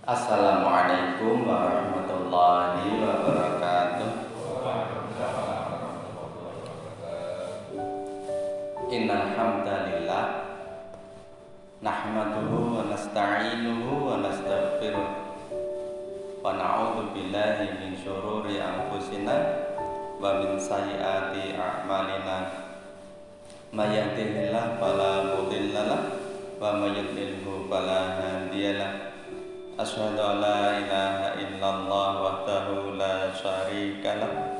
Assalamualaikum warahmatullahi wabarakatuh. Innal hamdalillah nahmaduhu wa nasta'inuhu wa nastaghfiruh wa na'udzu billahi min syururi anfusina wa min sayyiati a'malina. May yahdihillahu fala mudhillalah wa may yudlilhu fala hadiyalah. Asyhadu an la ilaha illallah wahdahu la syarika lah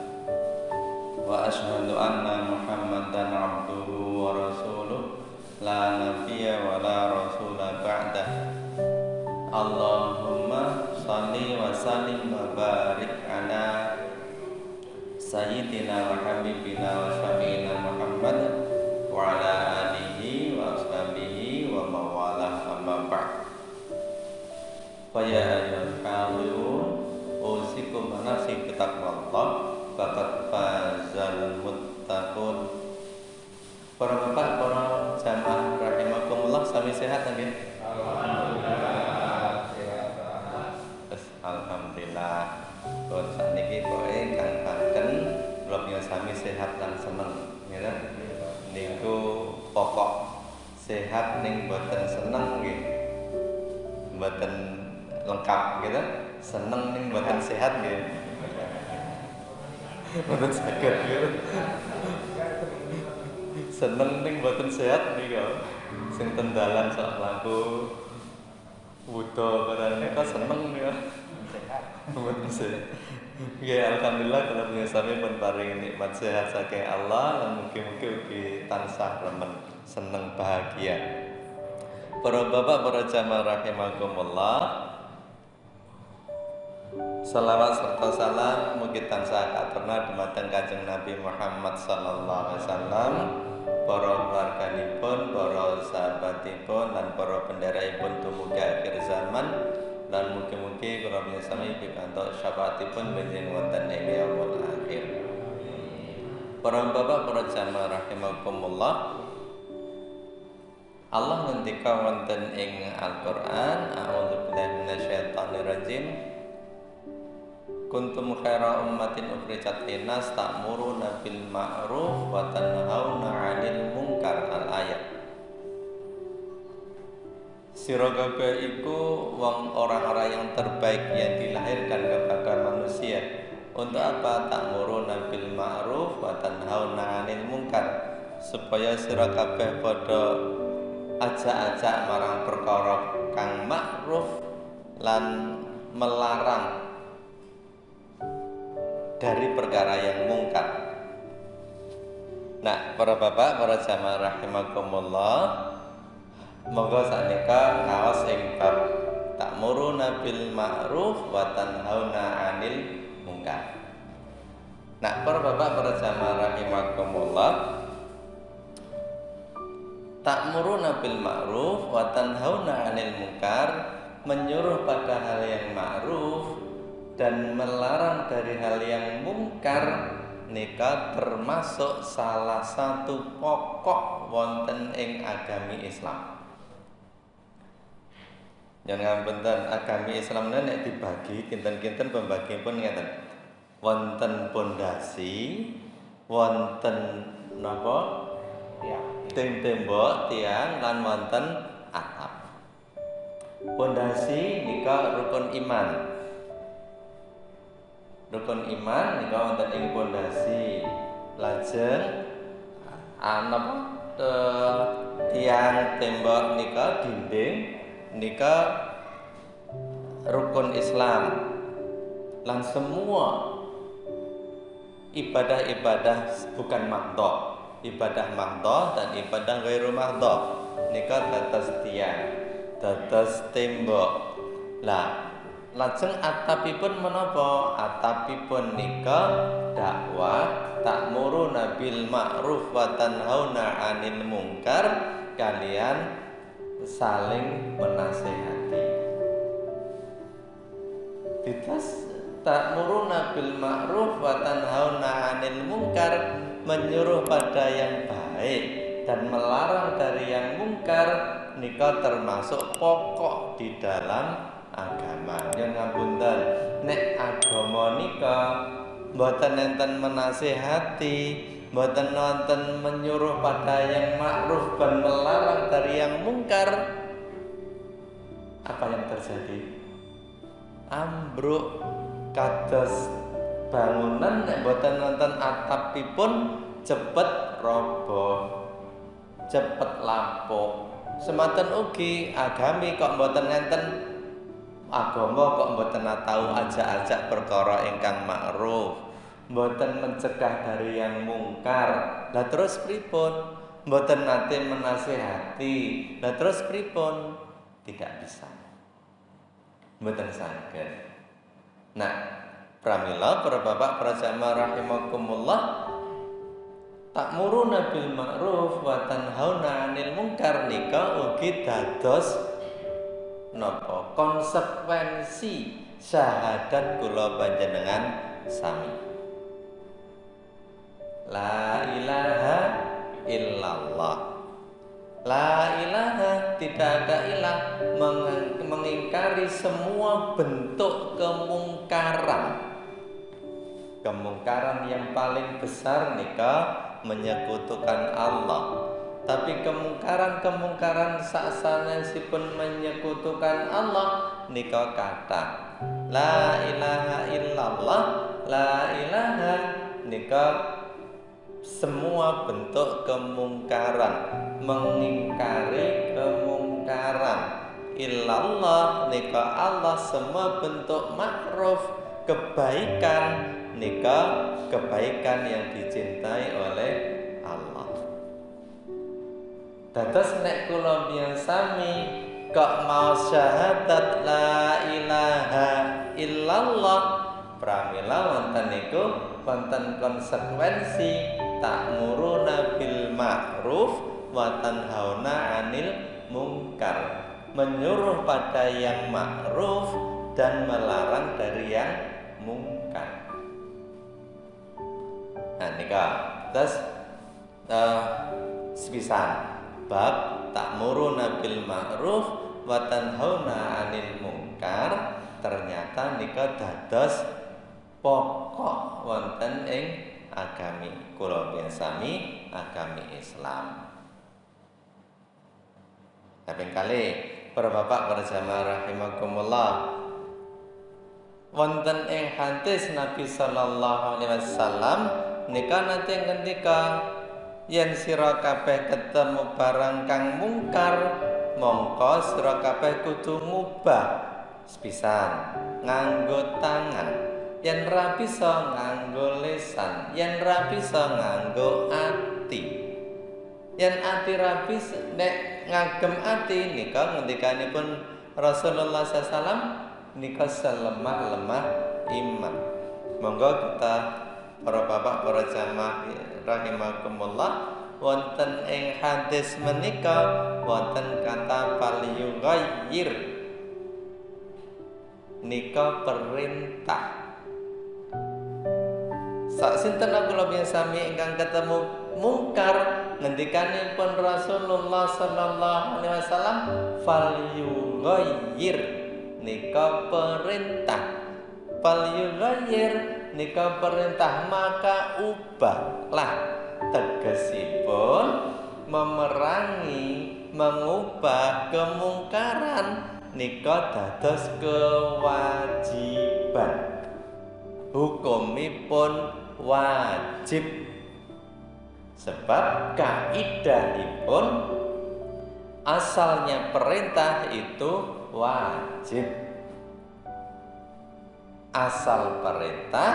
wa asyhadu anna Muhammadan abduhu wa rasuluh la nabiyya wa la rasula ba'dah. Allahumma shalli wa sallim wa barik ala sayyidina wa habibina wa syafi'ina Muhammad wa ala alihi wa ashabihi wa mawalah amma ba'd. Faya ayyuhal hadirun usikum wa nafsi bitaqwallah faqad fazal muttaqun. Para bapak, para jamaah rahimakumullah, sami sehat nggih? Alhamdulillah sehat. Alhamdulillah. Pun sakniki pokoke kang-kangken kula sami sehat lan seneng, nggih. Niku pokok sehat ning boten seneng nggih. Mboten lengkap gitu, seneng ning mboten sehat nggih. Mboten saged gitu. Seneng ning mboten sehat niku. Sing tendalan sak laku wudo barane kok seneng niku. Sehat. Mboten sehat. Nggih, alhamdulillah kula sami pun paring nikmat sehat saking Allah lan mugi-mugi ugi tansah remen seneng bahagia. Para bapak, para jamaah rahimakumullah, salawat serta salam mugi tansah katurna dumateng Kanjeng Nabi Muhammad sallallahu alaihi wasallam, para keluarganipun, para sahabatipun lan para penderaipun dumugi akhir zaman lan mugi-mugi kula sami pikantuk syafaatipun benjing wonten ing yaumul akhir. Para bapak, para jamaah rahimakumullah, Allah ngendika wonten ing Al-Qur'an, a'udzubillahi minasyaitonir rajim. Kuntum khaira ummatin ukhrijat linnas ta'muruna bil ma'ruf wa tanhauna 'anil munkar. Al-ayat. Sira kabeh iku wong orang-orang yang terbaik yang dilahirkan kepada manusia. Untuk apa? Ta'muruna bil ma'ruf wa tanhauna 'anil munkar, supaya sira kabeh padha ajak-ajak marang perkara kang ma'ruf lan melarang dari perkara yang mungkar. Nah, para bapak, para jamaah rahimakumullah, monggo saknika ngaos ing bab ta'muruna bil ma'ruf wa tanhauna 'anil munkar. Nah, para bapak, para jamaah rahimakumullah, ta'muruna bil ma'ruf wa tanhauna 'anil munkar, menyuruh pada hal yang ma'ruf dan melarang dari hal yang mungkar nika termasuk salah satu pokok wonten ing agami Islam. Jangan ngapunten, agami Islam nek dibagi kinten-kinten pembagiipun ngeten. Wonten pondasi, wonten napa? Tembok, tiang lan wonten atap. Pondasi nika rukun iman. Rukun iman nika wonten ing pondasi. Lajeng tiang, tembok nika dinding nika rukun Islam. Lan semua ibadah-ibadah bukan mahdhah, ibadah mahdhah dan ibadah ghairu mahdhah nika dados tiang, dados tembok. Lah lajeng atapipun menapa? Atapipun nika dakwah ta'muruna bil ma'ruf wa tanhauna 'anil munkar, kalian saling menasehati. Ditas ta'muruna bil ma'ruf wa tanhauna 'anil munkar, menyuruh pada yang baik dan melarang dari yang mungkar nika termasuk pokok di dalam agami. agama. Yen ngapunten, nek agama nika mboten enten menasihati, mboten nonton menyuruh pada yang ma'ruf dan melarang dari yang mungkar, apa yang terjadi? Ambruk kados bangunan nek mboten nonton atapipun cepet roboh, cepet lapuk. Semanten ugi agami kok mboten nenten agama kok mboten tahu ajak-ajak perkara ingkang ma'ruf, mboten mencegah dari yang mungkar. Lah terus pripun? Mboten nate menasihati. Lah terus pripun? Tidak bisa. Mboten saged. Nah, pramila para bapak para jamaah rahimakumullah, ta'muruna bil ma'ruf wa tanhauna 'anil munkar nika ugi dados napa konsekuensi syahadat kula panjenengan sami. La ilaha illallah. La ilaha, tidak ada ilah, mengingkari semua bentuk kemungkaran. Kemungkaran yang paling besar nika menyekutukan Allah. Tapi kemungkaran sasanesipun menyekutukan Allah nika kata la ilaha illallah. La ilaha nika semua bentuk kemungkaran, mengingkari kemungkaran. Illallah nika Allah semua bentuk ma'ruf, kebaikan nika kebaikan yang dicintai oleh Allah. Dados nek kula sami kok mau syahadat la ilaha illallah, pramila wonten niku wonten konsekuensi ta'muruna bil ma'ruf wa tanhauna 'anil munkar, menyuruh pada yang ma'ruf dan melarang dari yang mungkar. Nah nika terus sepisan bab ta'muruna bil ma'ruf wa tanhauna 'anil munkar ternyata nika dados pokok wonten ing agami kula sami, agami Islam. Kaping kalih para bapak para jamaah rahimakumullah, wonten ing hadis Nabi sallallahu alaihi wasallam nika nanti ngendika yen sira kabeh ketemu barang kang mungkar mongko sira kabeh kudu ngubah sepisan nganggo tangan, yen ra bisa nganggo lisan, yen ra bisa nganggo ati. Yen ati ra bisa nek ngagem ati nika ngendikanipun Rasulullah SAW nika selemah-lemah iman. Monggo kita para bapak para jamaah rahimakumullah, wonten ing hadis menika wonten kata falyughayyir nika perintah. Sak sinten kula sami ingkang ketemu mungkar ngendikanipun Rasulullah sallallahu alaihi wasallam falyughayyir nika perintah. Falyughayyir nika perintah, maka ubahlah, tegesipun memerangi, mengubah kemungkaran nika dados kewajiban, hukumipun wajib. Sebab kaidahipun asalnya perintah itu wajib. Asal perintah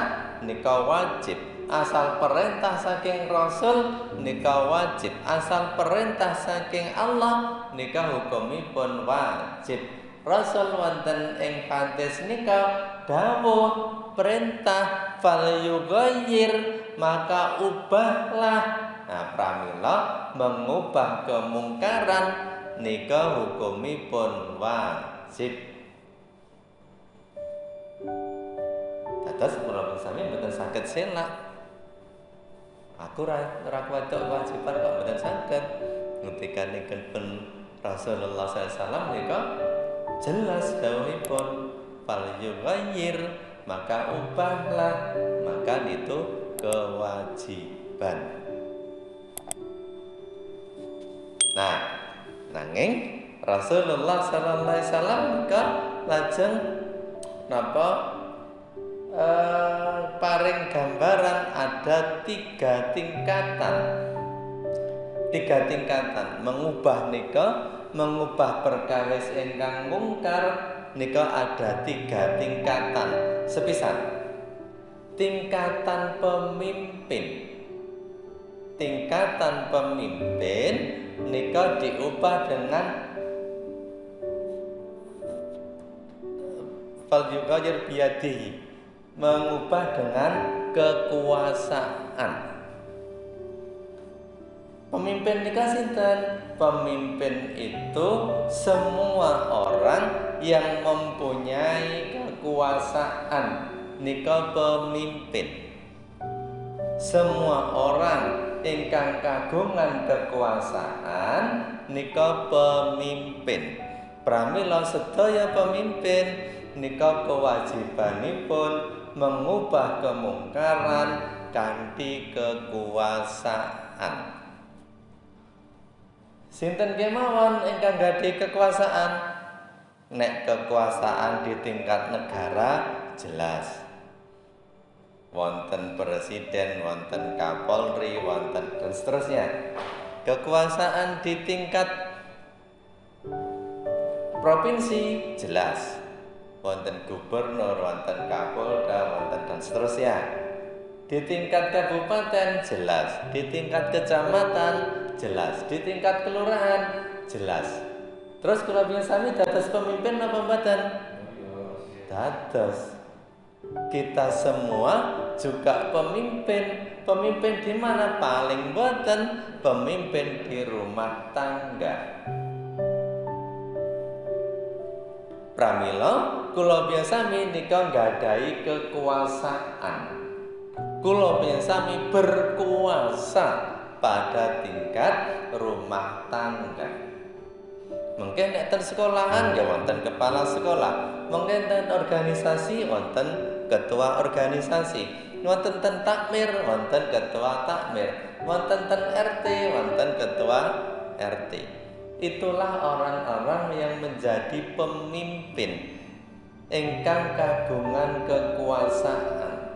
nika wajib, asal perintah saking Rasul nika wajib, asal perintah saking Allah nika hukumipun wajib. Rasul wonten ing hadis nika dawuh perintah falyughayyir, maka ubahlah. Nah, pramila mengubah kemungkaran nika hukumipun wajib. Dados kula sami mboten saged selak. Aku ra kuwatuk kewajiban kok mboten saged. Ngendikanipun Rasulullah SAW nika jelas dawuhipun fal yughayyir, maka ubahlah, maka itu kewajiban. Nah, nanging Rasulullah sallallahu alaihi wasallam lajeng napa paring gambaran ada 3 tingkatan. 3 tingkatan mengubah perkawis ingkang mungkar nika ada 3 tingkatan. Sepisan tingkatan pemimpin. Tingkatan pemimpin nika diubah dengan fal yughayyir biyadihi, mengubah dengan kekuasaan. Pemimpin nika sinten? Pemimpin itu semua orang yang mempunyai kekuasaan nika pemimpin. Semua orang ingkang kagungan kekuasaan nika pemimpin. Pramila sedaya pemimpin nika kewajibanipun mengubah kemungkaran kanthi kekuasaan. Sinten kemawon ingkang gadhe kekuasaan? Nek kekuasaan di tingkat negara jelas. Wonten presiden, wonten kapolri, wonten dan seterusnya. Kekuasaan di tingkat provinsi jelas. Wonten gubernur, wonten kapolda, wonten dan seterusnya. Di tingkat kabupaten jelas, di tingkat kecamatan jelas, di tingkat kelurahan jelas. Terus kula biasane dados pemimpin apa mboten? Dados. Kita semua juga pemimpin. Pemimpin di mana? Paling mboten pemimpin di rumah tangga. Pramila kula biasane nika nggadahi kekuasaan. Kula biasane berkuasa pada tingkat rumah tangga. Mungkin nek ten sekolahan ya wonten kepala sekolah, mungkin ten organisasi wonten ketua organisasi, wonten ten takmir wonten ketua takmir, wonten ten RT wonten ketua RT. Itulah orang-orang yang menjadi pemimpin ingkang kagungan kekuasaan.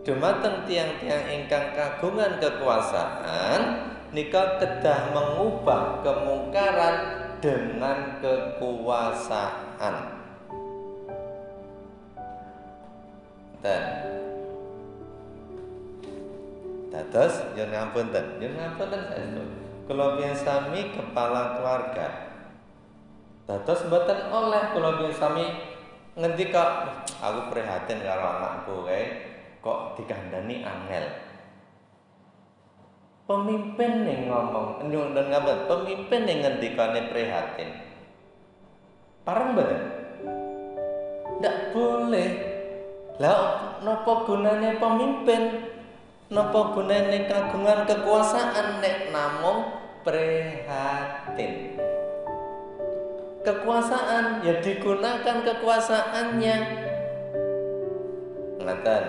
Dumateng tiang-tiang ingkang kagungan kekuasaan nika kedah mengubah kemungkaran dengan kekuasaan. Dan dados yen ngapunten saestu. Kula biasami kepala keluarga. Dados mboten oleh kula biasami ngendika, aku prihatin karo anakku kae kok dikandani angel. Pemimpin yang ngomong, dan ngabet, pemimpin yang ngendikane prihatin. Parang bener? Ndak boleh. Lah, napa gunane pemimpin? Napa gunane kagungan kekuasaan nek namung prihatin? Kekuasaan ya digunakan kekuasaannya. Ngaten.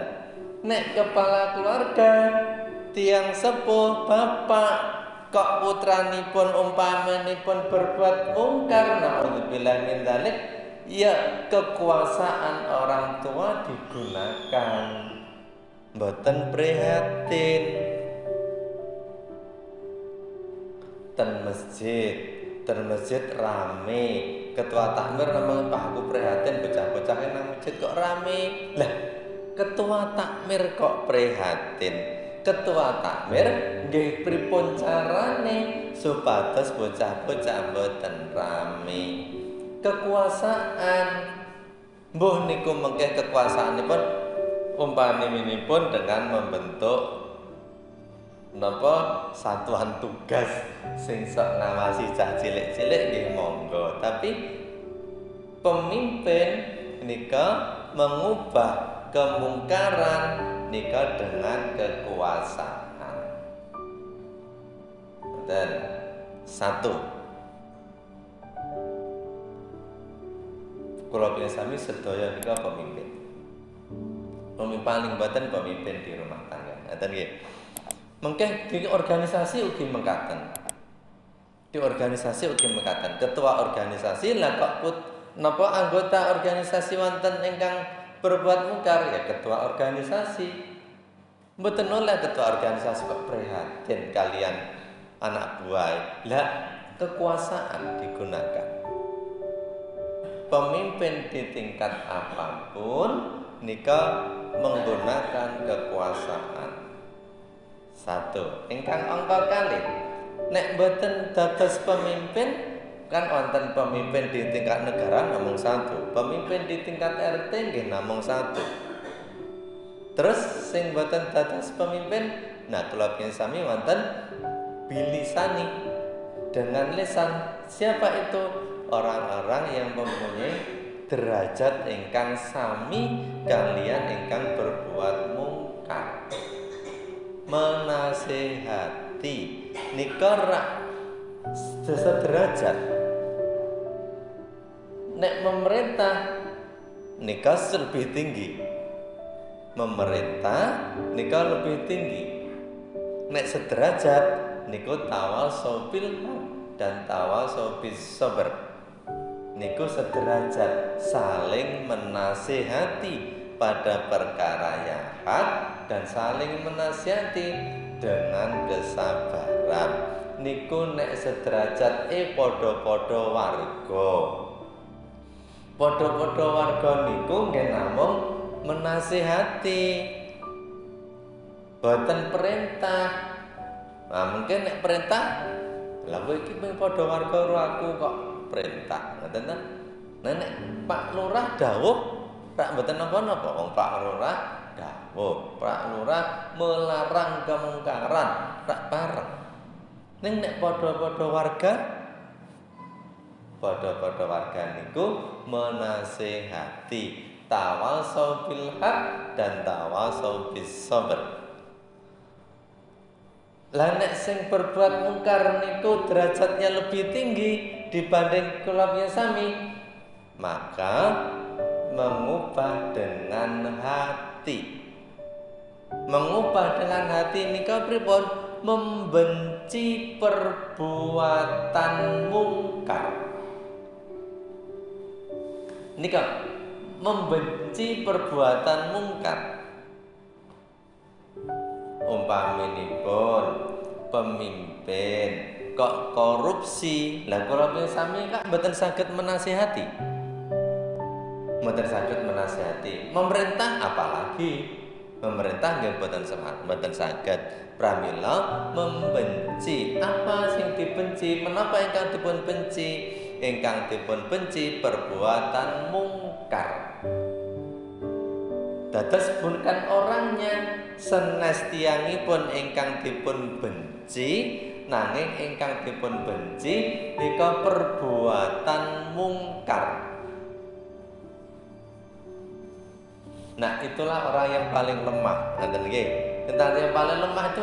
Nek kepala keluarga tiang sepuh bapak kok putranipun umpamanipun berbuat mungkar, naudzubillah min dzalik, ya kekuasaan orang tua digunakan, mboten prihatin. Ten masjid rame, ketua takmir namanya Pak aku prihatin bocah-bocah nang masjid kok rame. Lah ketua takmir kok prihatin. Ketua takmir nggih pripun carane supados bocah-bocah mboten rame. Kekuasaan mbuh niku mengke kekuasaanipun umpaminipun dengan membentuk napa satuan tugas sing sok ngawasi cah cilik-cilik nggih monggo, tapi pemimpin nika mengubah kemungkaran nika dengan kekuasaan. Dan satu, Kula sami sedaya nika pemimpin. Paling boten pemimpin di rumah tangga. Ngoten nggih. Mengke di organisasi ugi mengkaten. Di organisasi ugi mengkaten. Ketua organisasi lah kok napa anggota organisasi wonten ingkang berbuat mungkar ya ketua organisasi. Mboten oleh ketua organisasi kok prihatin kalian anak buah. Lah kekuasaan digunakan. Pemimpin di tingkat apapun nika menggunakan kekuasaan. Satu, ingkang angka kalih. Nek mboten dados pemimpin kan wonten pemimpin di tingkat negara namung satu, pemimpin di tingkat RT nggih namung satu. Terus sing mboten dados pemimpin, nah kula sami wonten bilisani dengan lisan. Siapa itu? Orang-orang yang mempunyai derajat ingkang sami kalian ingkang berbuat mungkar. Menasehati nika rak sederajat. Nek memerintah nika lebih tinggi. Memerintah nika lebih tinggi. Nek sederajat niku tawasul bil dan tawasul bis sabr. Niku sederajat, saling menasihati pada perkara yang hak dan saling menasihati dengan kesabaran. Niku nek sederajat padha-padha warga. Padha-padha warga niku nggih namung menasihati, boten perintah. Nah, mungkin nek perintah, lha kowe iki padha warga karo aku kok perintah, ngoten ta? Nek Pak Lurah dawuh rak mboten napa-napa, wong Pak Lurah dawuh, Pak Lurah melarang kemungkaran, rak bareng. Ning nek padha-padha warga niku menasehati, tawasau bil haq dan tawasau bis sabr. Lah nek sing berbuat mungkar niku derajatnya lebih tinggi dibanding kula sami, maka mengubah dengan hati. Mengubah dengan hati nika pripun? Membenci perbuatan mungkar. Nika membenci perbuatan mungkar. Umpaminipun pemimpin kok korupsi, lah kula sami kak mboten saged menasihati. Mboten saged menasihati. Pemerintah apalagi? Pemerintah nggih mboten saged. Pramila membenci. Apa sing dibenci? Menapa ingkang dipun benci? Ingkang dipun benci perbuatan mungkar. Dados bukan orangnya, senes tiyangipun ingkang dipun benci, nanging ingkang dipun benci nika perbuatan mungkar. Nah, itulah orang yang paling lemah. Ngoten nggih. Tentang yang paling lemah itu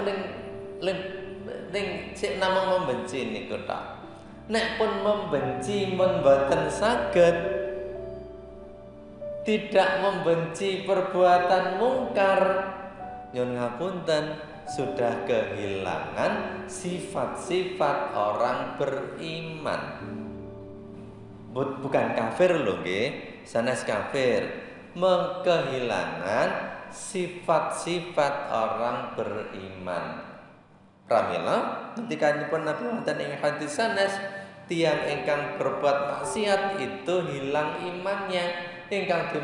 ning sik namung membenci niku tok. Nek pun membenci mun mboten saged tidak membenci perbuatan mungkar, nyun ngapunten, sudah kehilangan sifat-sifat orang beriman. Bukan kafir lho nggih, sanes kafir, kehilangan sifat-sifat orang beriman. Pramila ketika nyipun Nabi wonten ing hadis sanes, tiyang ingkang berbuat maksiat itu hilang imannya. Ingkang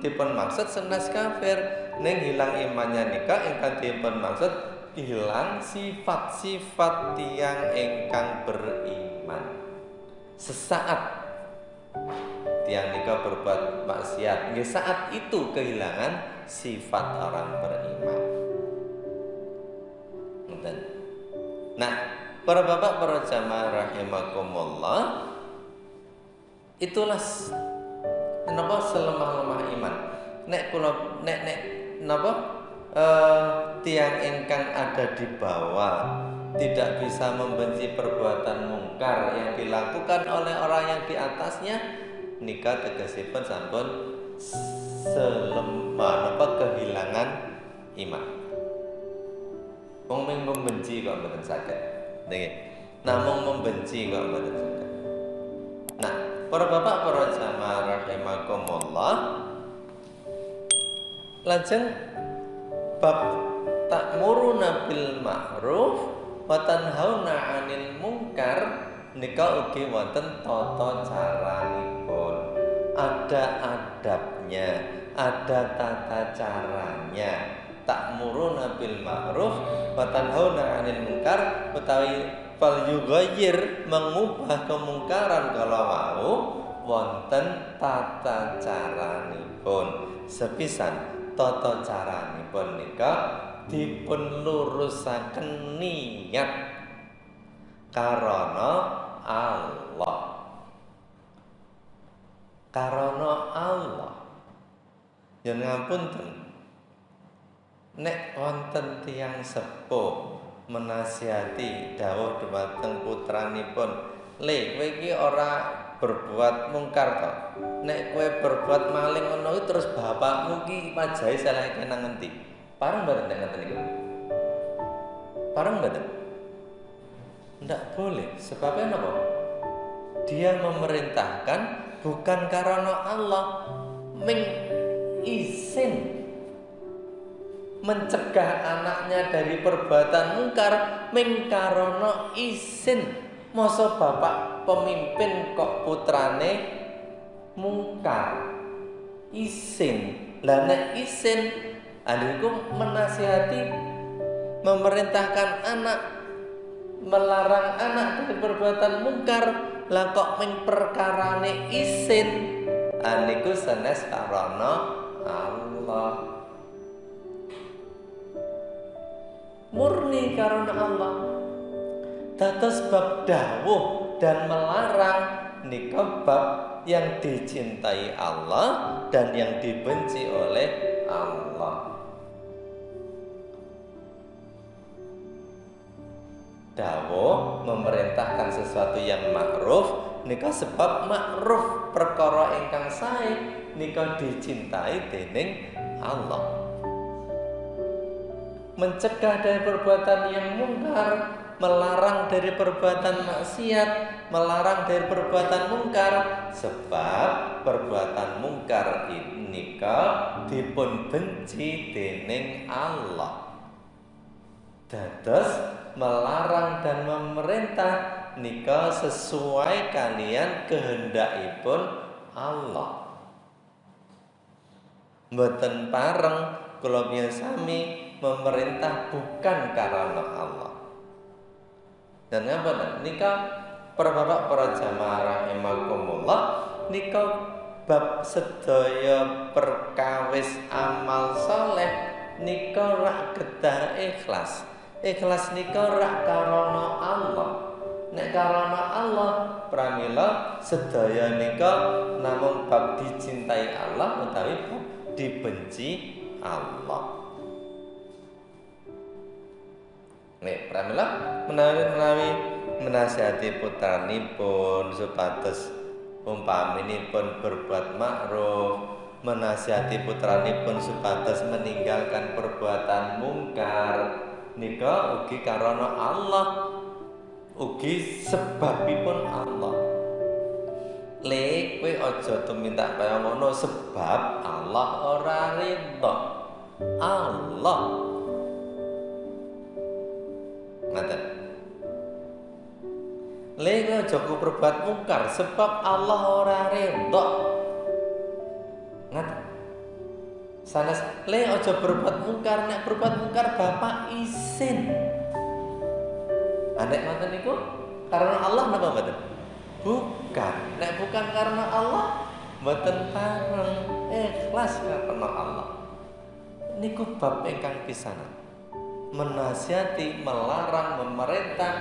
dipun maksud senes kafir, ning hilang imannya nika ingkang dipun maksud hilang sifat-sifat tiyang ingkang beriman. Sesaat tiyang nika berbuat maksiat, nggih saat itu kehilangan sifat orang beriman. Nah, para bapak, para jamaah rahimakumullah, itulah napa selemah-lemah iman. Nek kula nek napa tiang ingkang ada di bawah tidak bisa membenci perbuatan mungkar yang dilakukan oleh orang yang di atasnya, nika tegesipun sampun selemah apa kehilangan iman. Wong membenci kok mboten saged. Nggih. Namung membenci kok mboten saged. Nah, para bapak para jamaah rahimakumullah, lajeng bab ta'muruna bil ma'ruf wa tanhauna 'anil munkar nika ugi wonten tata caranipun. Ada adabnya, ada tata caranya. Ta'muruna bil ma'ruf wa tanhauna 'anil munkar utawi fal yughayyir mengubah kemungkaran kalau mau wonten tata caranipun. Sepisan tata caranipun nika dipun lurusaken niat karana Allah. Karana Allah. Yen ngapunten. Nek wonten tiyang sepuh menasihati dawuh dhumateng putranipun, "Le, kowe iki ora berbuat mungkar to. Nek kowe berbuat maling ngono terus bapakmu ki wajahe salah nang ngendi?" Pareng mboten nek ngoten niku? Pareng mboten? Ndak boleh. Sebabnya napa? Dia memerintahkan bukan karena Allah, izin mencegah anaknya dari perbuatan mungkar mengkarono izin. Masa bapak pemimpin kok putrane mungkar izin. Lah nek izin aniku menasihati, memerintahkan anak, melarang anak dari perbuatan mungkar, lah kok ming perkarane izin aniku sanes karana Allah. Murni karena Allah. Dados bab dawuh dan melarang nika bab yang dicintai Allah dan yang dibenci oleh Allah. Dawuh memerintahkan sesuatu yang ma'ruf nika sebab ma'ruf perkara ingkang sae nika dicintai dening Allah. Mencegah dari perbuatan yang mungkar, melarang dari perbuatan maksiat, melarang dari perbuatan mungkar, sebab perbuatan mungkar ini dipun benci dening Allah. Dados melarang dan memerintah nika sesuai kalian kehendakipun Allah. Mboten pareng kula sami memerintah bukan karena Allah. Dan ngapa nika para bapak para jamaah rahimakumullah, nika bab sedaya perkawis amal saleh nika rak kedah ikhlas. Ikhlas nika rak karana Allah. Nek karana Allah pramila sedaya nika namung bab dicintai Allah utawi bab dibenci Allah. Nek pramila menawi menasihati putranipun supados umpaminipun berbuat ma'ruf, menasihati putranipun supados meninggalkan perbuatan mungkar, nika ugi karana Allah, ugi sebabipun Allah. Le kowe aja tumindak kaya ngono sebab Allah ora ridho. Allah ngaten. Le kowe aja berbuat mungkar sebab Allah ora ridho. Ngaten. Sanes le aja berbuat mungkar, nek berbuat mungkar bapak izin. Anek ngoten niku karena Allah napa mboten? Bukan. Nek bukan karena Allah mboten pareng ikhlas karena Allah. Niku bab ingkang pisanan. Menasihati, melarang, memerintah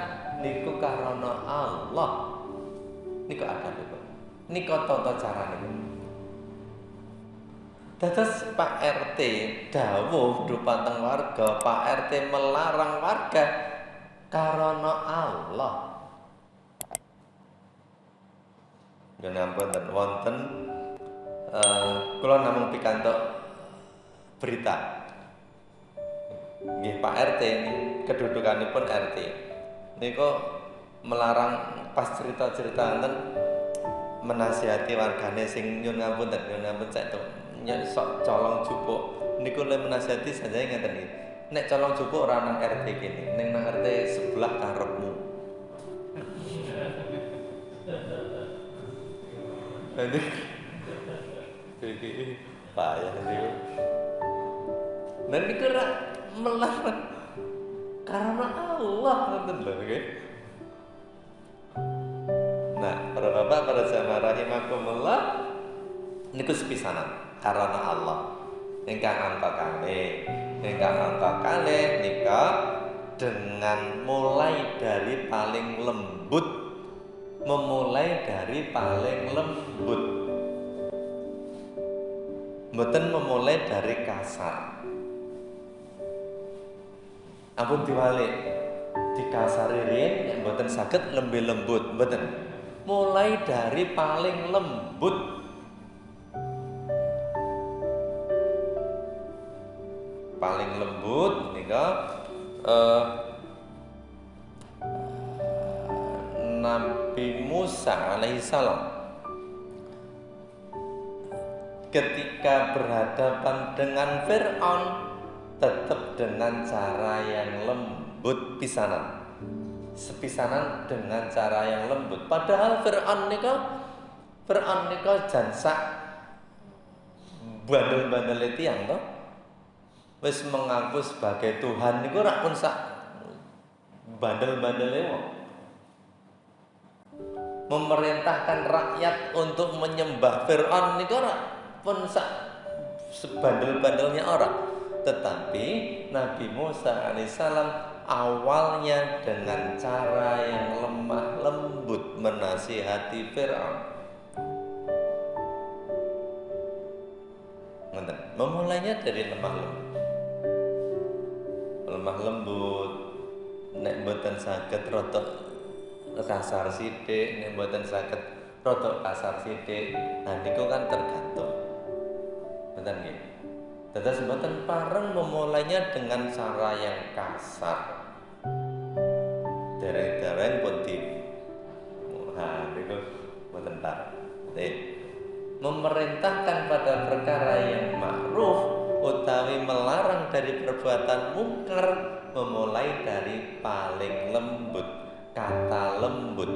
niku karena Allah. Niku adabipun. Niku tata carane. Dados Pak RT dawuh dumateng warga, Pak RT melarang warga karena Allah. Nyuwun ngapunten wonten kula namung pikantuk berita. Nggih Pak RT kedudukanipun RT. Niku melarang pas cerita-cerita enten menasihati wargane sing nyuwun ngapunten cek to sok colong jupuk niku le menasihati saja ngeten iki. Nek colong jupuk ora nang RT kene, ning nang RT sebelah karepmu. Jadi payah niku. Dan niku ora melarang karena Allah ngoten lho nggih. Nah, para bapak, para jamaah rahimakumullah niku sepisanan karena Allah. Ingkang angka kalih nika dengan mulai dari paling lembut, memulai dari paling lembut. Mboten memulai dari kasar. Ampun diwalik, dikasari riyen nek mboten saged lembe lembut, mboten. Mulai dari paling lembut. Paling lembut nika Nabi Musa alaihissalam ketika berhadapan dengan Fir'aun tetap dengan cara yang lembut pisanan. Sepisanan dengan cara yang lembut. Padahal Fir'aun nika jansak bandel-bandel tiyang to. Wis mengaku sebagai Tuhan niku rak pun sak bandel-bandele wong. Memerintahkan rakyat untuk menyembah Fir'aun niku rak pun sak sebandel-bandelnya orang. Tetapi Nabi Musa alaihissalam awalnya dengan cara yang lemah lembut menasihati Fir'aun. Memulainya dari lemah lembut. Nek mboten saged rada kasar sithik, nek mboten saged rada kasar sithik. Nah niku kan tergantung. Mboten nggih. Dados mboten pareng memulainya dengan cara yang kasar. Dereng-dereng pun di niku mboten pareng. Memerintahkan pada perkara yang ma'ruf utawi melarang dari perbuatan mungkar memulai dari paling lembut, kata lembut.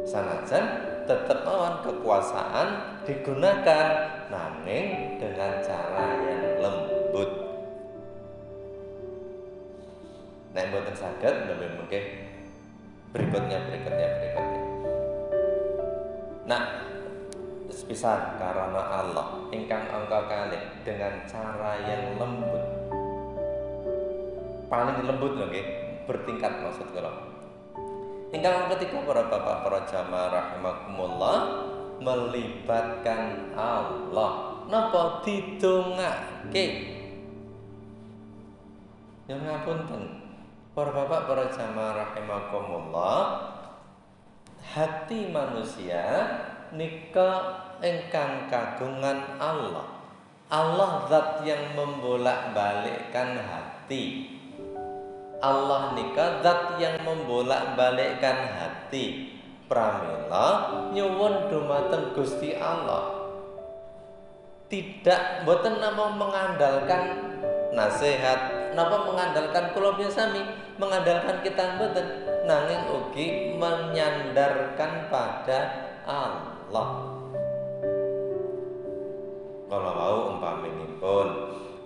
Sanajan tetap mawon kekuasaan digunakan nanging dengan cara yang lembut. Nek mboten saged lebih mungkin berikutnya. Nah, sepisan karena Allah ingkang angka kalih dengan cara yang lembut. Paling lembut lho nggih, bertingkat maksud kula. Ingkang ketiga para bapak, para jamaah rahimakumullah melibatkan Allah. Napa didongake? Yang ngapunten. Para bapak, para jamaah rahimakumullah, hati manusia nika ingkang kagungan Allah. Allah zat yang membolak-balikkan hati. Allah nika zat yang membolak-balikkan hati. Pramila nyuwun dumateng Gusti Allah. Tidak mboten namung mengandalkan nasihat, napa mengandalkan kula sami, mengandalkan kita mboten, nanging ugi menyandarkan pada Allah. Kalau mau umpaminipun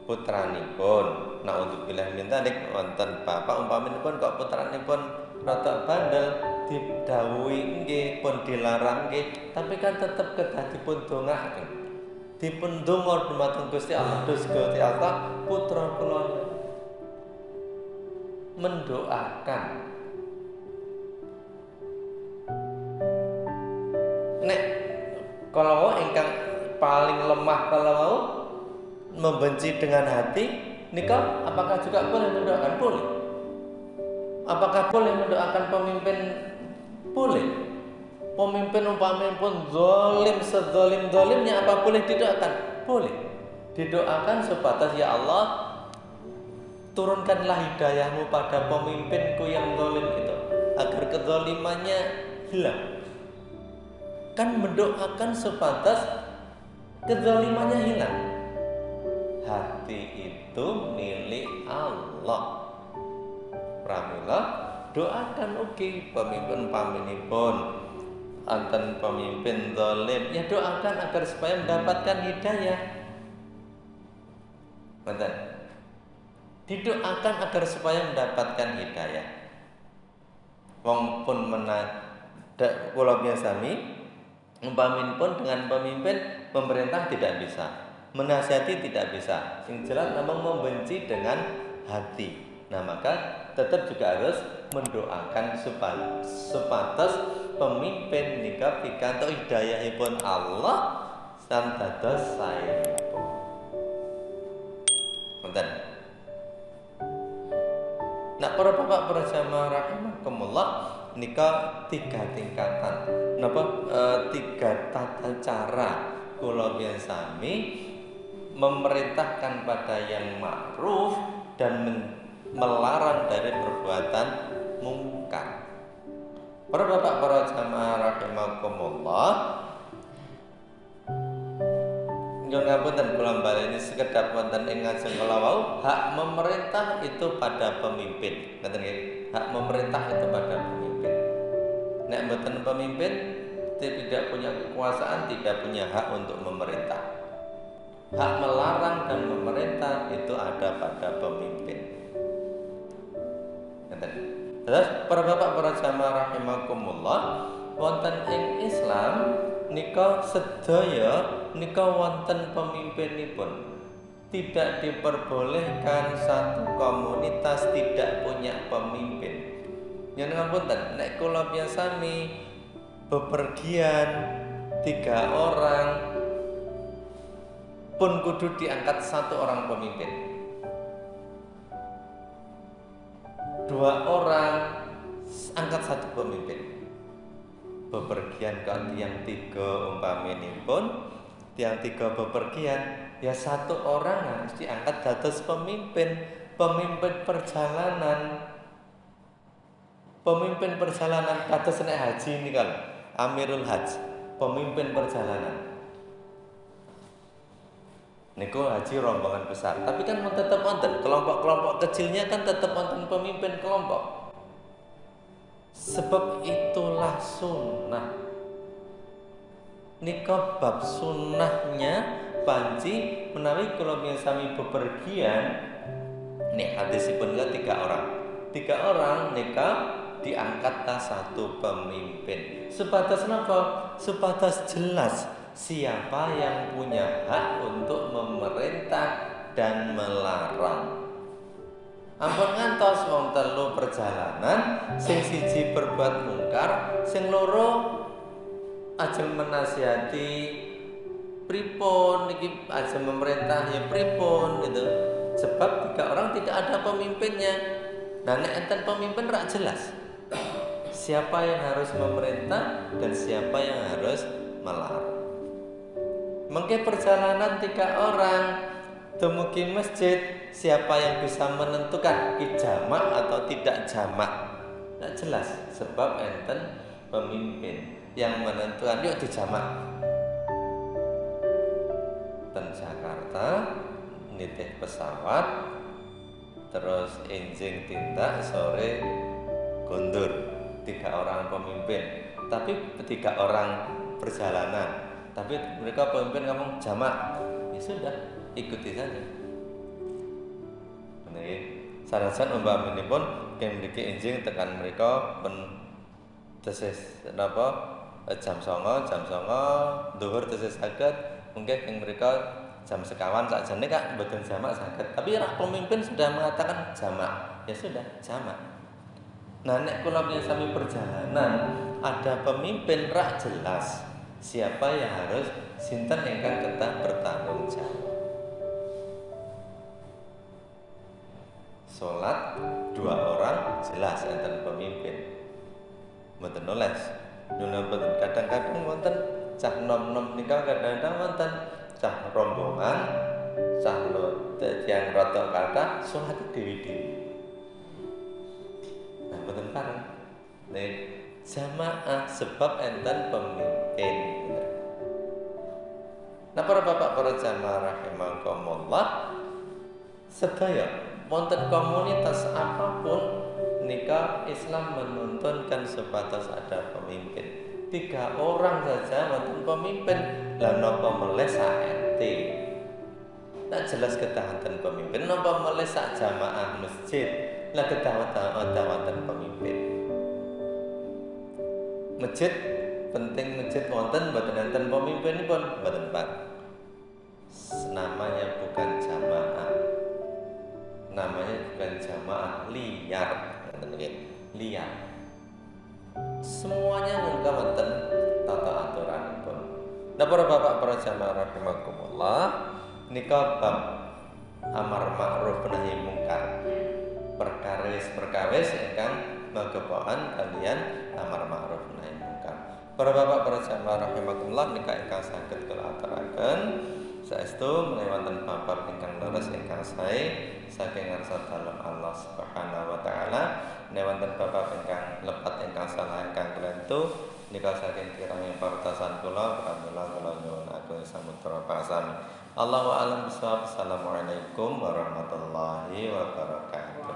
putranipun, naudzubillah min dzalik wonten bapak umpaminipun kok putranipun rada bandel didhawuhi nggih pun dilarang nggih, tapi kan tetep kedah dipun dongaaken. Dipun donga dumateng Gusti Allah, Gusti Allah putra kula mendoakan. Nek kalau ingkang paling lemah kalau membenci dengan hati, nikah apakah juga boleh mendoakan? Boleh. Apakah boleh mendoakan pemimpin Boleh. Pemimpin umpamanya pun zalim sezalim-zalimnya, apa boleh didoakan? Boleh. Didoakan sebatas, ya Allah, turunkanlah hidayahmu pada pemimpinku yang zalim itu, agar kezalimannya hilang. Kan mendoakan sebatas kezalimannya hilang. Hati itu milik Allah. Pramila doakan pemimpin pun anten pemimpin zalim, ya doakan agar supaya mendapatkan hidayah. Betul. Didoakan agar supaya mendapatkan hidayah. Wong pun kula biasami umpamin pun dengan pemimpin pemerintah tidak bisa, menasihati tidak bisa. Yang jelas memang membenci dengan hati. Nah, maka tetap juga harus mendoakan sepatas pemimpin nika pikantuk hidayahipun Allah dan dados saenipun. Wonten. Nah, para bapak para jamaah rahimakumullah, nika 3 tingkatan. Napa 3 tata cara kula biasami memerintahkan pada yang ma'ruf dan melarang dari perbuatan mungkar. Para bapak para jamaah rahimakumullah, nggih ngapunten kula baleni sekedap wonten ing ngajeng kula wau, hak memerintah itu pada pemimpin. Ngoten nggih. Hak memerintah itu pada pemimpin. Nek mboten pemimpin tidak punya kekuasaan, tidak punya hak untuk memerintah. Hak melarang dan memerintah itu ada pada pemimpin. Ngoten. Terus para bapak para jamaah rahimakumullah, wonten ing Islam nika sedaya nika wonten pemimpinipun. Tidak diperbolehkan satu komunitas tidak punya pemimpin. Yen ngapunten, nek kula biasami bepergian 3 orang pun kudu diangkat 1 orang pemimpin. 2 orang angkat 1 pemimpin. Bepergian ke tiang 3 umpaminipun, tiang 3 bepergian, ya 1 orang harus diangkat dados pemimpin perjalanan. Pemimpin perjalanan kados nek haji ini kalau Amirul Hajj, pemimpin perjalanan. Niku haji rombongan besar, tapi kan tetap wonten kelompok-kelompok kecilnya, kan tetap wonten pemimpin kelompok. Sebab itulah sunnah. Nika bab sunnahnya panci menawi kula sami bepergian. Nek hadisipun 3 orang. 3 orang nika diangkat 1 pemimpin. Sebatas napa? Sebatas jelas siapa yang punya hak untuk memerintah dan melarang. Ampun ngantos wong 3 perjalanan, sing siji berbuat mungkar, sing loro ajeng menasihati pripun niki, ajeng memerintah ya pripun gitu. Sebab 3 orang tidak ada pemimpinnya. Nah, nek enten pemimpin rak jelas siapa yang harus memerintah dan siapa yang harus melarang. Mengke perjalanan 3 orang dumugi masjid, siapa yang bisa menentukan jamak atau tidak jamak? Tidak jelas, sebab enten pemimpin yang menentukan yuk dijamak. Ten Jakarta nitih pesawat, terus enjing tindak sore gondur. 3 orang pemimpin, tapi 3 orang perjalanan, tapi mereka pemimpin ngomong jamak, ya sudah ikuti saja. Benar. Sanajan umpaminipun keng mriki enjing tekan mereka pen tesis napa jam 09.00 dhuwur tesis saged, mungkin keng mereka jam 1 sakjane Kak mboten jamak saged, tapi rak pemimpin sudah mengatakan jamak, ya sudah jamak. Nah, nek kula sami perjalanan ada pemimpin rak jelas siapa yang harus sinten ingkang kedah bertanggung jawab. Salat 2 orang jelas enten pemimpin. mboten nulis. Nunun kadang-kadang wonten cah nom-nom nika kadang-kadang wonten cah rombongan, cah yang rada kathah salat dewi-dewi. Nah, mboten pareng. Nek jamaah sebab enten pemimpin. Nah, para bapak para jamaah rahimakumullah, sedaya wonten komunitas apapun nikah Islam menuntunkan sebatas ada pemimpin. 3 orang saja wonten pemimpin, lah napa meleh sak RT. Nah jelas ketahanan pemimpin, napa meleh sak jamaah masjid, lah ketahanan pemimpin. Masjid penting, masjid wonten mboten enten pemimpinipun, mboten Pak. Namanya bukan jamaah. Namanya bukan jamaah, liar, liar. Semuanya mungkin wonten tata aturan pun. Nah para bapak para jamaah rahimakumullah, nika bab amar ma'ruf nahi mungkar. Perkawis ingkang magepokan kalian amar ma'ruf nahi mungkar. Para bapak para jamaah rahimakumullah, nika ingkang saged kula aturaken saestu menawi wonten bab ingkang leres ingkang sae saking ngarsa dalem Allah Subhanahu wa taala, nek wonten bab ingkang lepat ingkang salah ingkang kelentu nika saking kirang partasan kula pramila kula nyuwun agung samutra pasami. Allahu a'lam bishawab. Assalamualaikum warahmatullahi wabarakatuh.